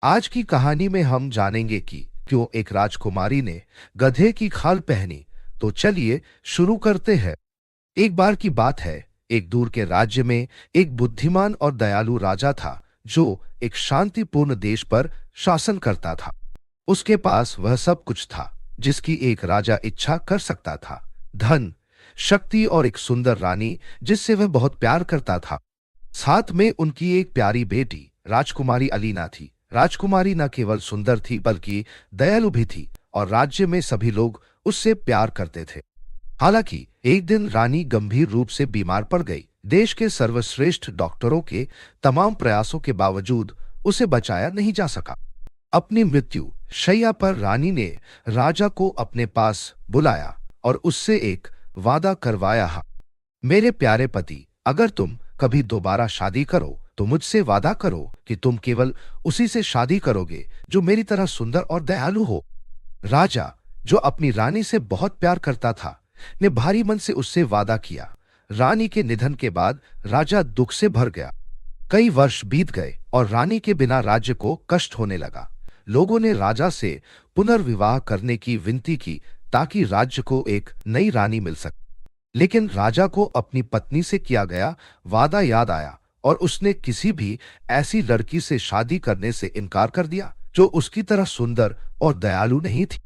आज की कहानी में हम जानेंगे कि क्यों एक राजकुमारी ने गधे की खाल पहनी। तो चलिए शुरू करते हैं। एक बार की बात है, एक दूर के राज्य में एक बुद्धिमान और दयालु राजा था जो एक शांतिपूर्ण देश पर शासन करता था। उसके पास वह सब कुछ था जिसकी एक राजा इच्छा कर सकता था। धन, शक्ति और एक सुंदर रानी जिससे वह बहुत प्यार करता था। साथ में उनकी एक प्यारी बेटी राजकुमारी अलीना थी। राजकुमारी न केवल सुंदर थी बल्कि दयालु भी थी और राज्य में सभी लोग उससे प्यार करते थे। हालांकि एक दिन रानी गंभीर रूप से बीमार पड़ गई। देश के सर्वश्रेष्ठ डॉक्टरों के तमाम प्रयासों के बावजूद उसे बचाया नहीं जा सका। अपनी मृत्यु शैया पर रानी ने राजा को अपने पास बुलाया और उससे एक वादा करवाया। मेरे प्यारे पति, अगर तुम कभी दोबारा शादी करो तो मुझसे वादा करो कि तुम केवल उसी से शादी करोगे जो मेरी तरह सुंदर और दयालु हो। राजा, जो अपनी रानी से बहुत प्यार करता था, ने भारी मन से उससे वादा किया। रानी के निधन के बाद राजा दुख से भर गया। कई वर्ष बीत गए और रानी के बिना राज्य को कष्ट होने लगा। लोगों ने राजा से पुनर्विवाह करने की विनती की ताकि राज्य को एक नई रानी मिल सके। लेकिन राजा को अपनी पत्नी से किया गया वादा याद आया और उसने किसी भी ऐसी लड़की से शादी करने से इनकार कर दिया जो उसकी तरह सुंदर और दयालु नहीं थी।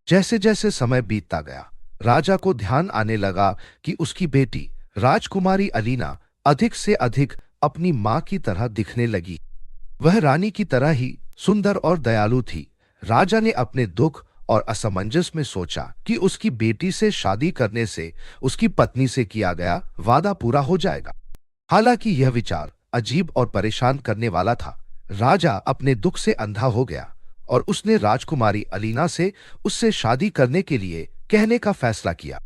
जैसे जैसे समय बीतता गया, राजा को ध्यान आने लगा कि उसकी बेटी राजकुमारी अलीना अधिक से अधिक अपनी मां की तरह दिखने लगी। वह रानी की तरह ही सुंदर और दयालु थी। राजा ने अपने दुख और असमंजस में सोचा कि उसकी बेटी से शादी करने से उसकी पत्नी से किया गया वादा पूरा हो जाएगा। हालांकि यह विचार अजीब और परेशान करने वाला था। राजा अपने दुख से अंधा हो गया और उसने राजकुमारी अलीना से उससे शादी करने के लिए कहने का फैसला किया।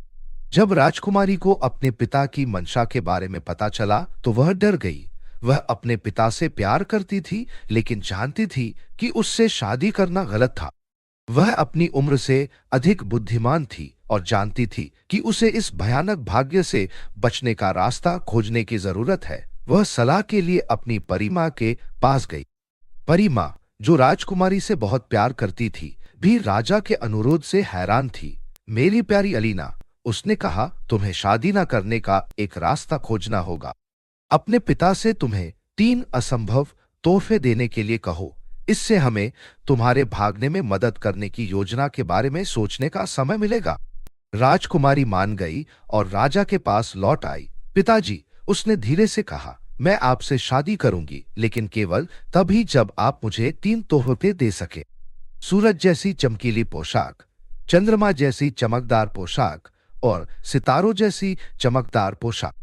जब राजकुमारी को अपने पिता की मंशा के बारे में पता चला तो वह डर गई। वह अपने पिता से प्यार करती थी लेकिन जानती थी कि उससे शादी करना गलत था। वह अपनी उम्र से अधिक बुद्धिमान थी और जानती थी कि उसे इस भयानक भाग्य से बचने का रास्ता खोजने की जरूरत है। वह सलाह के लिए अपनी परी मां के पास गई। परी मां, जो राजकुमारी से बहुत प्यार करती थी, भी राजा के अनुरोध से हैरान थी। मेरी प्यारी अलीना, उसने कहा, तुम्हें शादी न करने का एक रास्ता खोजना होगा। अपने पिता से तुम्हें 3 असंभव तोहफे देने के लिए कहो। इससे हमें तुम्हारे भागने में मदद करने की योजना के बारे में सोचने का समय मिलेगा। राजकुमारी मान गई और राजा के पास लौट आई। पिताजी, उसने धीरे से कहा, मैं आपसे शादी करूंगी लेकिन केवल तभी जब आप मुझे 3 तोहफे दे सके। सूरज जैसी चमकीली पोशाक, चंद्रमा जैसी चमकदार पोशाक और सितारों जैसी चमकदार पोशाक।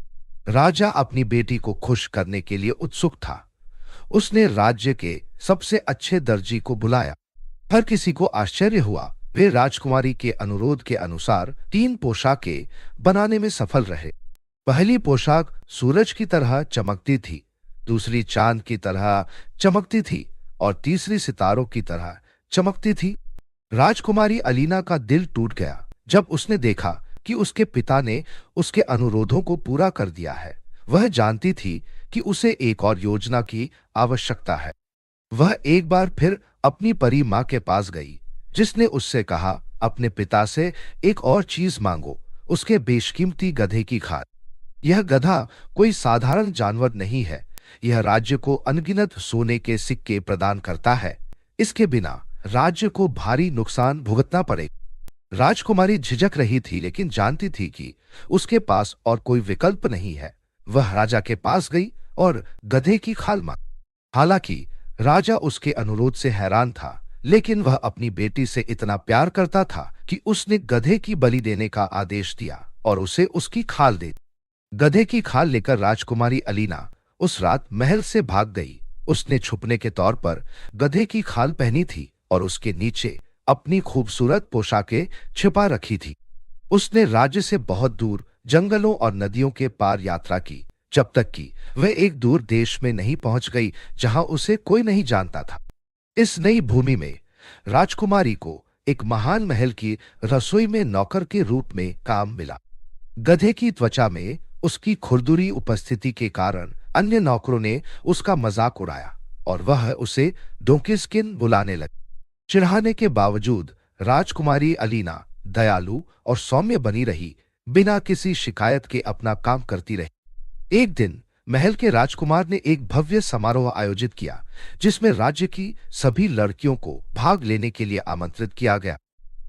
राजा अपनी बेटी को खुश करने के लिए उत्सुक था। उसने राज्य के सबसे अच्छे दर्जी को बुलाया। हर किसी को आश्चर्य हुआ। वे राजकुमारी के अनुरोध के अनुसार 3 पोशाकें बनाने में सफल रहे। पहली पोशाक सूरज की तरह चमकती थी, दूसरी चांद की तरह चमकती थी और तीसरी सितारों की तरह चमकती थी। राजकुमारी अलीना का दिल टूट गया जब उसने देखा कि उसके पिता ने उसके अनुरोधों को पूरा कर दिया है। वह जानती थी कि उसे एक और योजना की आवश्यकता है। वह एक बार फिर अपनी परी मां के पास गई, जिसने उससे कहा, अपने पिता से एक और चीज मांगो, उसके बेशकीमती गधे की खाल। यह गधा कोई साधारण जानवर नहीं है। यह राज्य को अनगिनत सोने के सिक्के प्रदान करता है। इसके बिना राज्य को भारी नुकसान भुगतना पड़ेगा। राजकुमारी झिझक रही थी लेकिन जानती थी कि उसके पास और कोई विकल्प नहीं है। वह राजा के पास गई और गधे की खाल मांगी। हालांकि राजा उसके अनुरोध से हैरान था, लेकिन वह अपनी बेटी से इतना प्यार करता था कि उसने गधे की बलि देने का आदेश दिया और उसे उसकी खाल दे दी। गधे की खाल लेकर राजकुमारी अलीना उस रात महल से भाग गई। उसने छुपने के तौर पर गधे की खाल पहनी थी और उसके नीचे अपनी खूबसूरत पोशाकें छिपा रखी थी। उसने राज्य से बहुत दूर जंगलों और नदियों के पार यात्रा की, जब तक कि वह एक दूर देश में नहीं पहुंच गई जहां उसे कोई नहीं जानता था। इस नई भूमि में राजकुमारी को एक महान महल की रसोई में नौकर के रूप में काम मिला। गधे की त्वचा में उसकी खुरदुरी उपस्थिति के कारण अन्य नौकरों ने उसका मजाक उड़ाया। और वह उसे डोंकिस्किन बुलाने लगी। चिढ़ाने के बावजूद राजकुमारी अलीना दयालु और सौम्य बनी रही, बिना किसी शिकायत के अपना काम करती रही। एक दिन महल के राजकुमार ने एक भव्य समारोह आयोजित किया, जिसमें राज्य की सभी लड़कियों को भाग लेने के लिए आमंत्रित किया गया।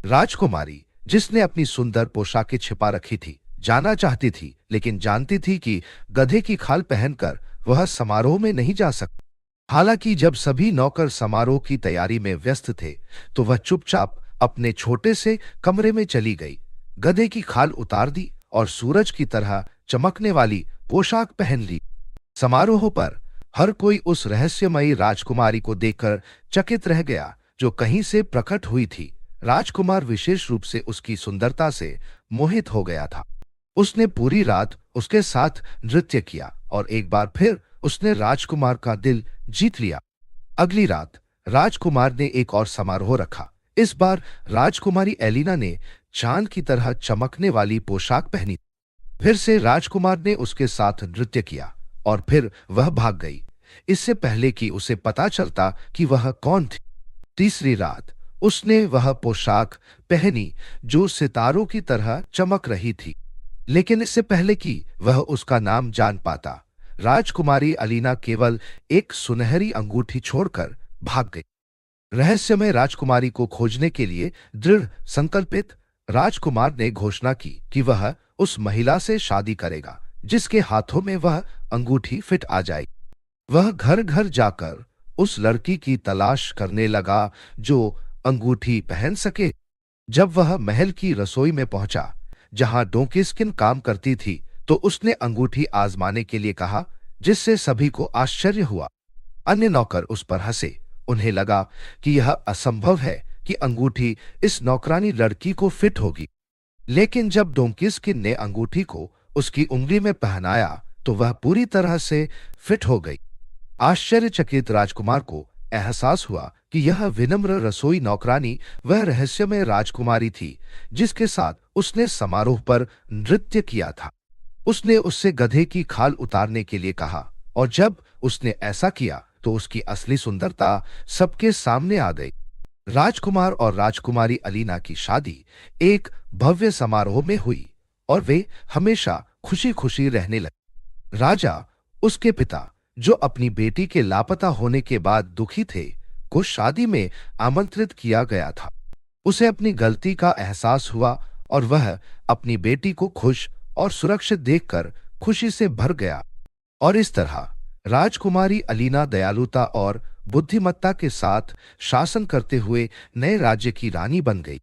राजकुमारी, जिसने अपनी सुंदर पोशाकें छिपा रखी थी, जाना चाहती थी, लेकिन जानती थी कि गधे की खाल पहनकर वह समारोह में नहीं जा सकती। हालांकि जब सभी नौकर समारोह की तैयारी में व्यस्त थे, तो वह चुपचाप अपने छोटे से कमरे में चली गई, गधे की खाल उतार दी और सूरज की तरह चमकने वाली पोशाक पहन ली। समारोह पर हर कोई उस रहस्यमयी राजकुमारी को देखकर चकित रह गया, जो कहीं से प्रकट हुई थी। राजकुमार विशेष रूप से उसकी सुंदरता से मोहित हो गया था। उसने पूरी रात उसके साथ नृत्य किया और एक बार फिर उसने राजकुमार का दिल जीत लिया। अगली रात राजकुमार ने एक और समारोह रखा। इस बार राजकुमारी एलिना ने चांद की तरह चमकने वाली पोशाक पहनी। फिर से राजकुमार ने उसके साथ नृत्य किया और फिर वह भाग गई, इससे पहले कि उसे पता चलता कि वह कौन थी। तीसरी रात उसने वह पोशाक पहनी जो सितारों की तरह चमक रही थी, लेकिन इससे पहले कि वह उसका नाम जान पाता, राजकुमारी अलीना केवल एक सुनहरी अंगूठी छोड़कर भाग गई। रहस्यमय राजकुमारी को खोजने के लिए दृढ़ संकल्पित राजकुमार ने घोषणा की कि वह उस महिला से शादी करेगा जिसके हाथों में वह अंगूठी फिट आ जाए। वह घर घर जाकर उस लड़की की तलाश करने लगा जो अंगूठी पहन सके। जब वह महल की रसोई में पहुंचा, जहां डोंकिस्किन काम करती थी, तो उसने अंगूठी आजमाने के लिए कहा, जिससे सभी को आश्चर्य हुआ। अन्य नौकर उस पर हंसे। उन्हें लगा कि यह असंभव है कि अंगूठी इस नौकरानी लड़की को फिट होगी। लेकिन जब डोंकिस्किन ने अंगूठी को उसकी उंगली में पहनाया, तो वह पूरी तरह से फिट हो गई। आश्चर्यचकित राजकुमार को एहसास हुआ कि यह विनम्र रसोई नौकरानी वह रहस्यमय राजकुमारी थी जिसके साथ उसने समारोह पर नृत्य किया था। उसने उससे गधे की खाल उतारने के लिए कहा, और जब उसने ऐसा किया तो उसकी असली सुंदरता सबके सामने आ गई। राजकुमार और राजकुमारी अलीना की शादी एक भव्य समारोह में हुई और वे हमेशा खुशी खुशी रहने लगे। राजा, उसके पिता, जो अपनी बेटी के लापता होने के बाद दुखी थे, को शादी में आमंत्रित किया गया था। उसे अपनी गलती का एहसास हुआ और वह अपनी बेटी को खुश और सुरक्षित देखकर खुशी से भर गया। और इस तरह राजकुमारी अलीना दयालुता और बुद्धिमत्ता के साथ शासन करते हुए नए राज्य की रानी बन गई।